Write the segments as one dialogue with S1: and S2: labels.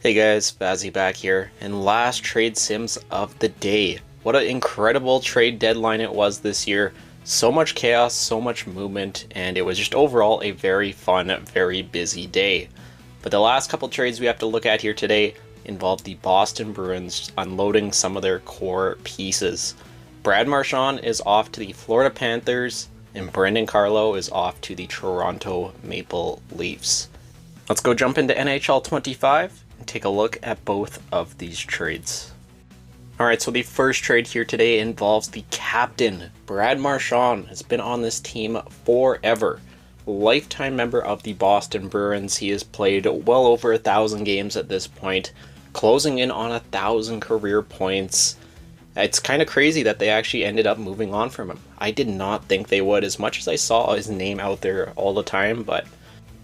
S1: Hey guys, Bazzy back here, and last trade sims of the day. What an incredible trade deadline it was this year. So much chaos, so much movement, and it was just overall a very fun, very busy day. But the last couple trades we have to look at here today involve the Boston Bruins unloading some of their core pieces. Brad Marchand is off to the Florida Panthers, and Carlo is off to the Toronto Maple Leafs. Let's go jump into NHL 25 and take a look at both of these trades. Alright, so the first trade here today involves the captain. Brad Marchand has been on this team forever. Lifetime member of the Boston Bruins. He has played well over 1,000 games at this point, closing in on 1,000 career points. It's kind of crazy that they actually ended up moving on from him. I did not think they would, as much as I saw his name out there all the time, but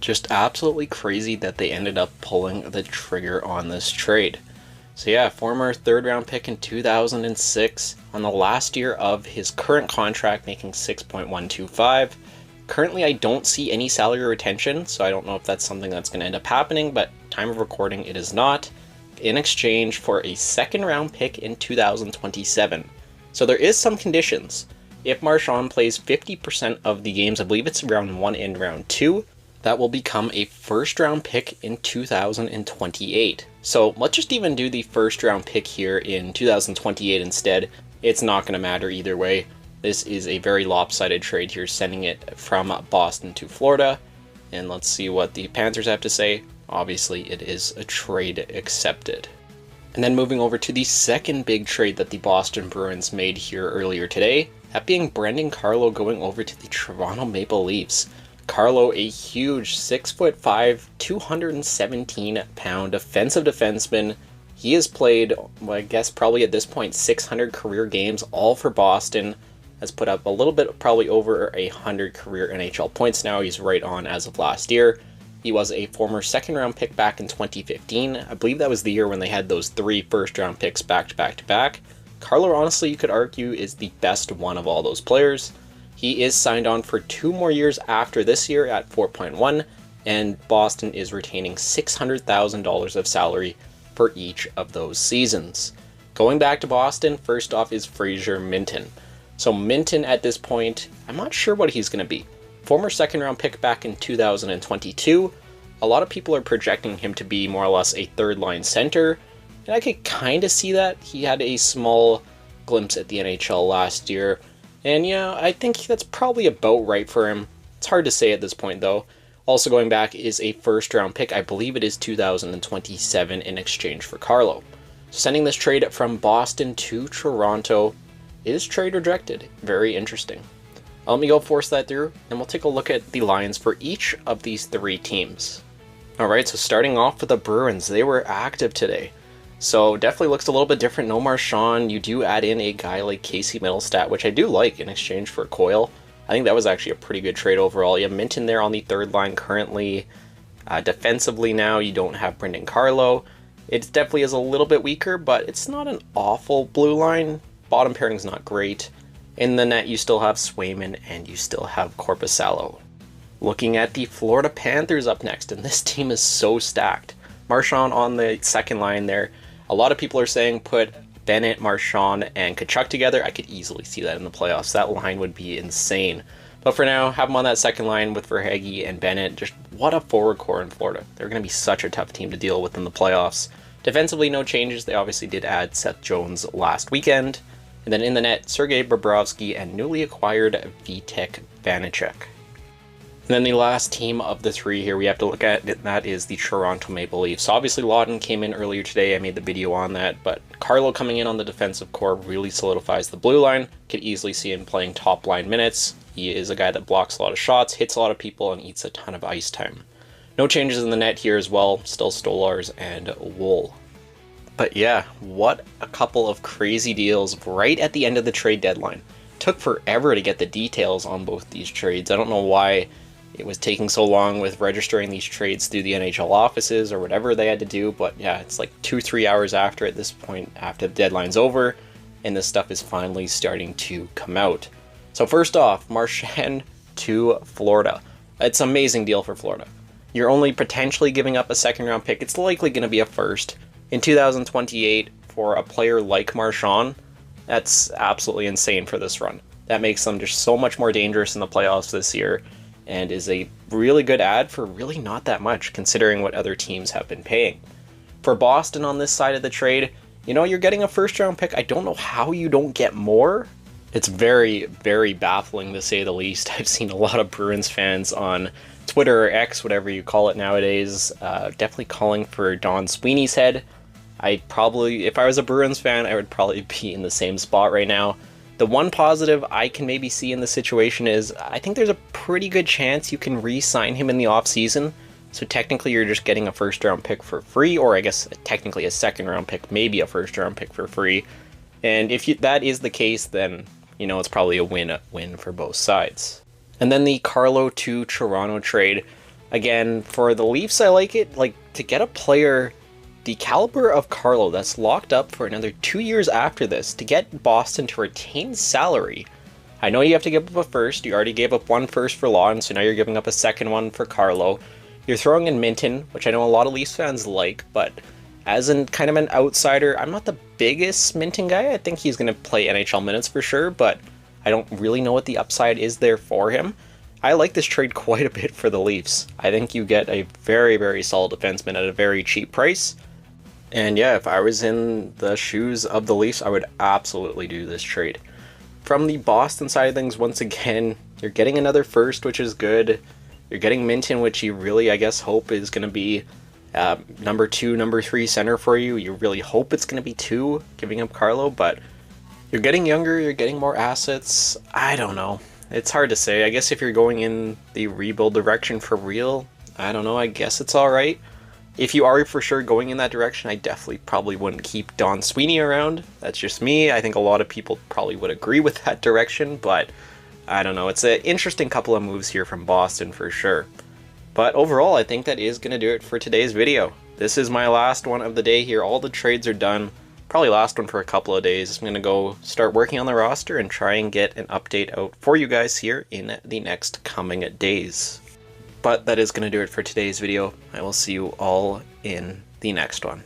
S1: just absolutely crazy that they ended up pulling the trigger on this trade. So yeah, former third round pick in 2006, on the last year of his current contract, making $6.125. Currently I don't see any salary retention, so I don't know if that's something that's going to end up happening, but time of recording it is not, in exchange for a second round pick in 2027. So there is some conditions. If Marchand plays 50% of the games, I believe it's round 1 and round 2, that will become a first round pick in 2028. So let's just even do the first round pick here in 2028 instead. It's not going to matter either way. This is a very lopsided trade here, sending it from Boston to Florida. And let's see what the Panthers have to say. Obviously, it is a trade accepted. And then moving over to the second big trade that the Boston Bruins made here earlier today, that being Carlo going over to the Toronto Maple Leafs. Carlo, a huge 6'5", 217-pound defensive defenseman. He has played, well, I guess probably at this point, 600 career games, all for Boston. Has put up a little bit, probably over 100 career NHL points now. He's right on as of last year. He was a former second round pick back in 2015. I believe that was the year when they had those 3 first round picks back to back to back. Carlo, honestly, you could argue, is the best one of all those players. He is signed on for 2 more years after this year at 4.1, and Boston is retaining $600,000 of salary for each of those seasons. Going back to Boston, first off is Fraser Minten. So Minten at this point, I'm not sure what he's going to be. Former second round pick back in 2022. A lot of people are projecting him to be more or less a third line center, and I could kind of see that. He had a small glimpse at the NHL last year. And yeah, I think that's probably about right for him. It's hard to say at this point though. Also going back is a first round pick. I believe it is 2027 in exchange for Carlo. Sending this trade from Boston to Toronto is trade rejected. Very interesting. Let me go force that through and we'll take a look at the lines for each of these 3 teams. Alright, so starting off with the Bruins, they were active today. So definitely looks a little bit different. No Marchand. You do add in a guy like Casey Mittelstadt, which I do like, in exchange for Coyle. I think that was actually a pretty good trade overall. You have Minten there on the third line currently. Defensively now, you don't have Carlo. It definitely is a little bit weaker, but it's not an awful blue line. Bottom pairing's not great. In the net, you still have Swayman and you still have Korpisalo. Looking at the Florida Panthers up next, and this team is so stacked. Marchand on the second line there. A lot of people are saying put Bennett, Marchand, and Tkachuk together. I could easily see that in the playoffs. That line would be insane. But for now, have them on that second line with Verhaeghe and Bennett. Just what a forward core in Florida. They're going to be such a tough team to deal with in the playoffs. Defensively, no changes. They obviously did add Seth Jones last weekend. And then in the net, Sergei Bobrovsky and newly acquired Vitek Vanacek. And then the last team of the 3 here we have to look at, that is the Toronto Maple Leafs. Obviously, Lawton came in earlier today. I made the video on that, but Carlo coming in on the defensive core really solidifies the blue line. Could easily see him playing top line minutes. He is a guy that blocks a lot of shots, hits a lot of people, and eats a ton of ice time. No changes in the net here as well. Still Stolars and Wool. But yeah, what a couple of crazy deals right at the end of the trade deadline. Took forever to get the details on both these trades. I don't know why it was taking so long with registering these trades through the NHL offices or whatever they had to do, but yeah, it's like 2-3 hours after at this point, after the deadline's over, and this stuff is finally starting to come out. So first off, Marchand to Florida. It's an amazing deal for Florida. You're only potentially giving up a second round pick. It's likely going to be a first. In 2028, for a player like Marchand, that's absolutely insane for this run. That makes them just so much more dangerous in the playoffs this year, and is a really good ad for really not that much, considering what other teams have been paying. For Boston on this side of the trade, you know, you're getting a first round pick. I don't know how you don't get more. It's very, very baffling to say the least. I've seen a lot of Bruins fans on Twitter or X, whatever you call it nowadays, definitely calling for Don Sweeney's head. If I was a Bruins fan, I would probably be in the same spot right now. The one positive I can maybe see in the situation is I think there's a pretty good chance you can re-sign him in the offseason. So technically you're just getting a first round pick for free, or I guess technically a second round pick, maybe a first round pick for free. And if that is the case, then, you know, it's probably a win-win for both sides. And then the Carlo to Toronto trade. Again, for the Leafs, I like it. Like, to get a player the caliber of Carlo that's locked up for another 2 years after this, to get Boston to retain salary. I know you have to give up a first. You already gave up one first for Law, and so now you're giving up a second one for Carlo. You're throwing in Minton, which I know a lot of Leafs fans like, but as kind of an outsider, I'm not the biggest Minton guy. I think he's going to play NHL minutes for sure, but I don't really know what the upside is there for him. I like this trade quite a bit for the Leafs. I think you get a very, very solid defenseman at a very cheap price. And yeah, if I was in the shoes of the Leafs, I would absolutely do this trade. From the Boston side of things, once again, you're getting another first, which is good. You're getting Minton, which you really, I guess, hope is going to be number 2, number 3 center for you. You really hope it's going to be 2, giving up Carlo, but you're getting younger, you're getting more assets. I don't know. It's hard to say. I guess if you're going in the rebuild direction for real, I don't know, I guess it's all right. If you are for sure going in that direction, I definitely probably wouldn't keep Don Sweeney around. That's just me. I think a lot of people probably would agree with that direction, but I don't know. It's an interesting couple of moves here from Boston for sure. But overall, I think that is going to do it for today's video. This is my last one of the day here. All the trades are done. Probably last one for a couple of days. I'm going to go start working on the roster and try and get an update out for you guys here in the next coming days. But that is going to do it for today's video. I will see you all in the next one.